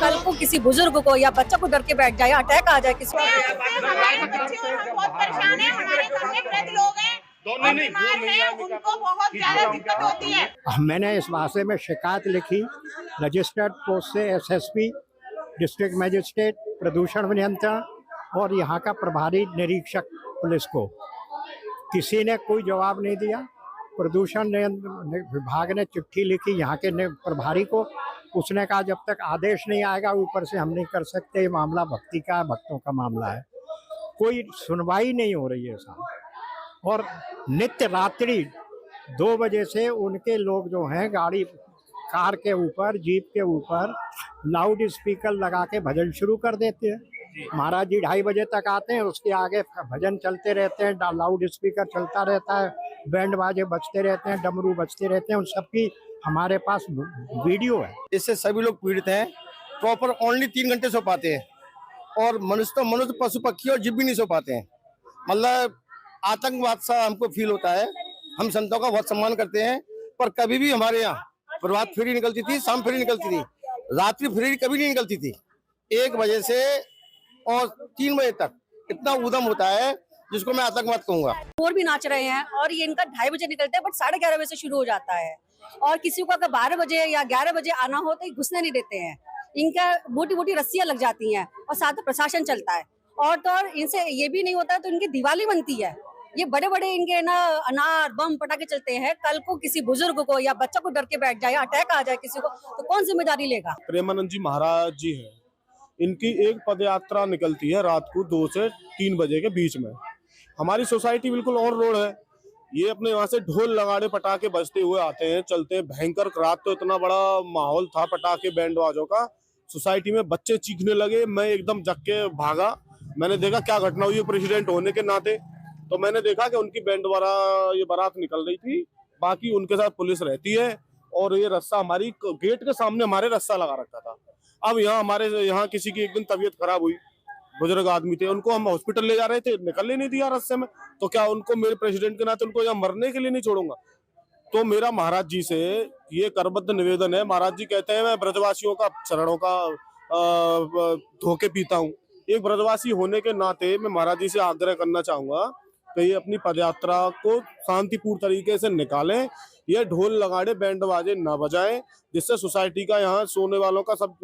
कल को किसी बुजुर्ग को या बच्चे को डर के बैठ जाए, अटैक आ जाए किसी को। हमारे बच्चे और हम बहुत परेशान हैं। हमारे घर में वृद्ध लोग हैं और बीमार हैं, उनको बहुत ज्यादा दिक्कत होती है। मैंने इस वास्ते में शिकायत लिखी रजिस्टर्ड पोस्ट से एसएसपी, डिस्ट्रिक्ट मजिस्ट्रेट, प्रदूषण नियंत्रण और यहाँ का प्रभारी निरीक्षक पुलिस को। किसी ने कोई जवाब नहीं दिया। प्रदूषण नियंत्रण विभाग ने चिट्ठी लिखी यहाँ के प्रभारी को। उसने कहा जब तक आदेश नहीं आएगा ऊपर से हम नहीं कर सकते, ये मामला भक्ति का, भक्तों का मामला है। कोई सुनवाई नहीं हो रही है साहब। और नित्य रात्रि 2 बजे से उनके लोग जो हैं गाड़ी, कार के ऊपर, जीप के ऊपर लाउड स्पीकर लगा के भजन शुरू कर देते हैं। महाराज जी 2:30 बजे तक आते हैं, उसके आगे भजन चलते रहते हैं, लाउड स्पीकर चलता रहता है, बैंड बाजे बजते रहते हैं, डमरू बजते रहते हैं। उन सबकी हमारे पास वीडियो है। इससे सभी लोग पीड़ित हैं। प्रॉपर ओनली 3 घंटे सो पाते हैं और मनुष्य पशु पक्षी और जीव भी नहीं सो पाते हैं। मतलब आतंकवाद सा हमको फील होता है। हम संतों का बहुत सम्मान करते हैं, पर कभी भी हमारे यहाँ प्रभात फेरी निकलती थी, शाम फेरी निकलती थी, रात्रि फेरी कभी नहीं निकलती थी। 1 बजे से और 3 बजे तक इतना उधम होता है जिसको मैं आतंकवाद कहूंगा। और भी नाच रहे हैं और ये इनका 2:30 बजे निकलते हैं, बट 11:30 बजे से शुरू हो जाता है। और किसी को अगर 12 बजे या 11 बजे आना हो तो ये घुसने नहीं देते हैं। इनका मोटी मोटी रस्सियां लग जाती हैं और साथ में प्रशासन चलता है। और तो और इनसे ये भी नहीं होता है तो इनकी दिवाली बनती है। ये बड़े बड़े इनके ना अनार बम पटाखे चलते हैं। कल को किसी बुजुर्ग को या बच्चा को डर के बैठ जाए, अटैक आ जाए किसी को, तो कौन जिम्मेदारी लेगा? प्रेमानंद जी महाराज जी हैं, इनकी एक पद यात्रा निकलती है रात को 2 से 3 बजे के बीच में। हमारी सोसाइटी बिल्कुल ऑन रोड है। ये अपने यहाँ से ढोल लगाड़े पटाखे बजते हुए आते हैं, चलते हैं। भयंकर रात तो इतना बड़ा माहौल था पटाखे बैंड बाजों का, सोसाइटी में बच्चे चीखने लगे। मैं एकदम जग के भागा। मैंने देखा क्या घटना हुई है। प्रेसिडेंट होने के नाते तो मैंने देखा कि उनकी बैंड द्वारा ये बारात निकल रही थी, बाकी उनके साथ पुलिस रहती है। और ये रस्सा हमारी गेट के सामने हमारे रस्सा लगा रखा था। अब यहाँ हमारे यहाँ किसी की एक दिन तबीयत खराब हुई, बुजुर्ग आदमी थे, उनको हम हॉस्पिटल ले जा रहे थे, निकलने नहीं दिया रास्ते में। तो क्या उनको मेरे प्रेसिडेंट के नाते उनको यहाँ मरने के लिए नहीं छोड़ूंगा? तो मेरा महाराज जी से ये करबद्ध निवेदन है। महाराज जी कहते हैं मैं ब्रजवासियों का चरणों का धोखे पीता हूँ। एक ब्रजवासी होने के नाते मैं महाराज जी से आग्रह करना चाहूंगा कि ये अपनी पदयात्रा को शांतिपूर्ण तरीके से निकालें। ये ढोल लगाड़े बैंड बाजे न बजाएं, जिससे सोसाइटी का, यहाँ सोने वालों का सब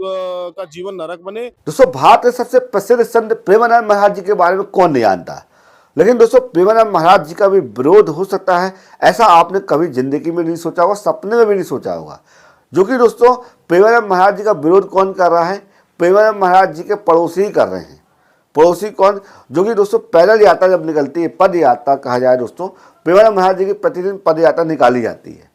का जीवन नरक बने। दोस्तों, भारत के सबसे प्रसिद्ध संत प्रेमानंद महाराज जी के बारे में कौन नहीं जानता, लेकिन दोस्तों प्रेमानंद महाराज जी का भी विरोध हो सकता है, ऐसा आपने कभी जिंदगी में नहीं सोचा होगा, सपने में भी नहीं सोचा होगा। जो कि दोस्तों प्रेमानंद महाराज जी का विरोध कौन कर रहा है? प्रेमानंद महाराज जी के पड़ोसी ही कर रहे हैं। पड़ोसी कौन? जो कि दोस्तों पैदल यात्रा जब निकलती है, पद यात्रा कहा जाए दोस्तों, प्रेमानंद महाराज जी की प्रतिदिन पद यात्रा निकाली जाती है।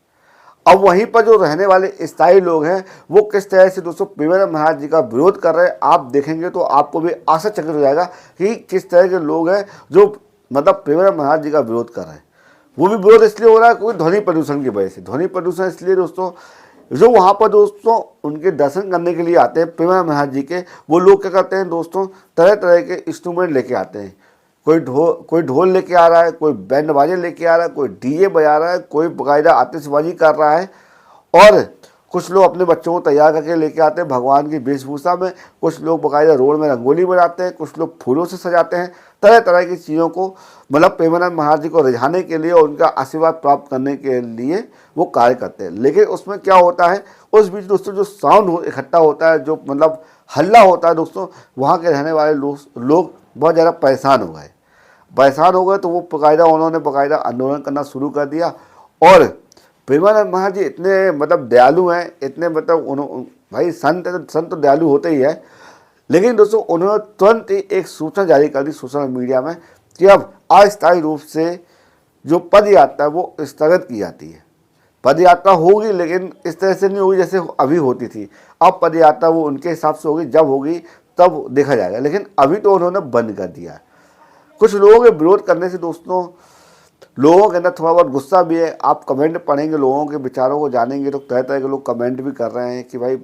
अब वहीं पर जो रहने वाले स्थायी लोग हैं वो किस तरह से दोस्तों प्रेमानंद महाराज जी का विरोध कर रहे हैं, आप देखेंगे तो आपको भी आश्चर्यचकित हो जाएगा कि किस तरह के लोग हैं जो मतलब प्रेमानंद महाराज जी का विरोध कर रहे हैं। वो भी विरोध इसलिए हो रहा है क्योंकि ध्वनि प्रदूषण की वजह से। ध्वनि प्रदूषण इसलिए दोस्तों, जो वहाँ पर दोस्तों उनके दर्शन करने के लिए आते हैं प्रेमानंद महाराज जी के, वो लोग क्या करते हैं दोस्तों, तरह तरह के इंस्ट्रूमेंट लेके आते हैं। कोई ढोल लेके आ रहा है, कोई बैंड बाजे लेके आ रहा है, कोई डीजे बजा रहा है, कोई बाकायदा आतिशबाजी कर रहा है। और कुछ लोग अपने बच्चों को तैयार करके लेके आते हैं भगवान की वेशभूषा में। कुछ लोग बाकायदा रोड में रंगोली बनाते हैं, कुछ लोग फूलों से सजाते हैं। तरह तरह की चीज़ों को मतलब प्रेमानंद महाराज जी को रिझाने के लिए और उनका आशीर्वाद प्राप्त करने के लिए वो कार्य करते हैं। लेकिन उसमें क्या होता है, उस बीच दोस्तों जो साउंड इकट्ठा होता है, जो मतलब हल्ला होता है दोस्तों, वहाँ के रहने वाले लोग बहुत ज़्यादा परेशान हो गए। तो वो उन्होंने बाकायदा आंदोलन करना शुरू कर दिया। और प्रेमानंद महाराज जी इतने मतलब दयालु हैं, इतने मतलब भाई संत तो दयालु होते ही है। लेकिन दोस्तों उन्होंने तुरंत ही एक सूचना जारी कर दी सोशल मीडिया में कि अब अस्थायी रूप से जो पद यात्रा है वो स्थगित की जाती है। पद यात्रा होगी लेकिन इस तरह से नहीं होगी जैसे अभी होती थी। अब पद यात्रा वो उनके हिसाब से होगी, जब होगी तब देखा जाएगा। लेकिन अभी तो उन्होंने बंद कर दिया है। कुछ लोगों के विरोध करने से दोस्तों लोगों के अंदर थोड़ा बहुत गुस्सा भी है। आप कमेंट पढ़ेंगे, लोगों के विचारों को जानेंगे तो तरह तरह के लोग कमेंट भी कर रहे हैं कि भाई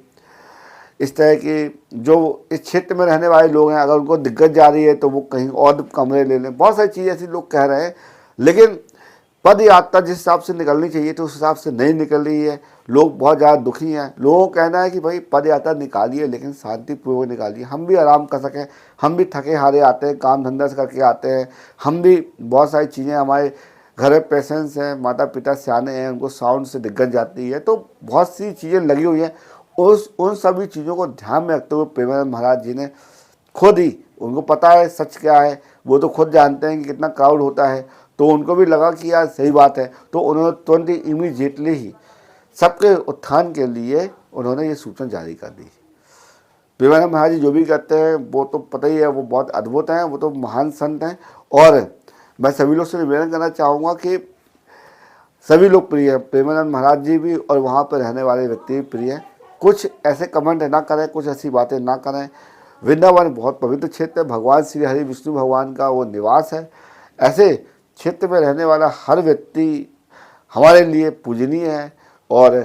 इस तरह की जो इस क्षेत्र में रहने वाले लोग हैं, अगर उनको दिक्कत जा रही है तो वो कहीं और कमरे ले लें। बहुत सारी चीज़ें ऐसी लोग कह रहे हैं। लेकिन पद यात्रा जिस हिसाब से निकलनी चाहिए तो उस हिसाब से नहीं निकल रही है। लोग बहुत ज़्यादा दुखी हैं। लोगों का कहना है कि भाई पद यात्रा निकालिए लेकिन शांतिपूर्वक निकालिए, हम भी आराम कर सकें। हम भी थके हारे आते हैं, काम धंधा से करके आते हैं, हम भी बहुत सारी चीज़ें, हमारे घर में पेशेंट्स हैं, माता पिता सियाने हैं, उनको साउंड से दिक्कत जाती है, तो बहुत सी चीज़ें लगी हुई हैं। उन सभी चीज़ों को ध्यान में रखते हुए प्रेमानंद महाराज जी ने खुद ही, उनको पता है सच क्या है, वो तो खुद जानते हैं कि कितना क्राउड होता है, तो उनको भी लगा कि यार सही बात है, तो उन्होंने तुरंत ही इमीडिएटली ही सबके उत्थान के लिए उन्होंने ये सूचना जारी कर दी। प्रेमानंद महाराज जी जो भी करते हैं वो तो पता ही है, वो बहुत अद्भुत हैं, वो तो महान संत हैं। और मैं सभी लोग से निवेदन करना चाहूँगा कि सभी लोग प्रिय हैं, प्रेमानंद महाराज जी भी और वहाँ पर रहने वाले व्यक्ति भी प्रिय हैं। कुछ ऐसे कमेंट ना करें, कुछ ऐसी बातें ना करें। वृंदावन बहुत पवित्र क्षेत्र है, भगवान श्री हरि विष्णु भगवान का वो निवास है। ऐसे क्षेत्र में रहने वाला हर व्यक्ति हमारे लिए पूजनीय है और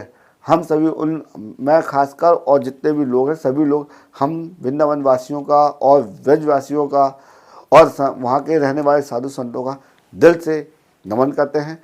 हम सभी मैं खासकर और जितने भी लोग हैं सभी लोग, हम वृंदावन वासियों का और ब्रजवासियों का और वहाँ के रहने वाले साधु संतों का दिल से नमन करते हैं।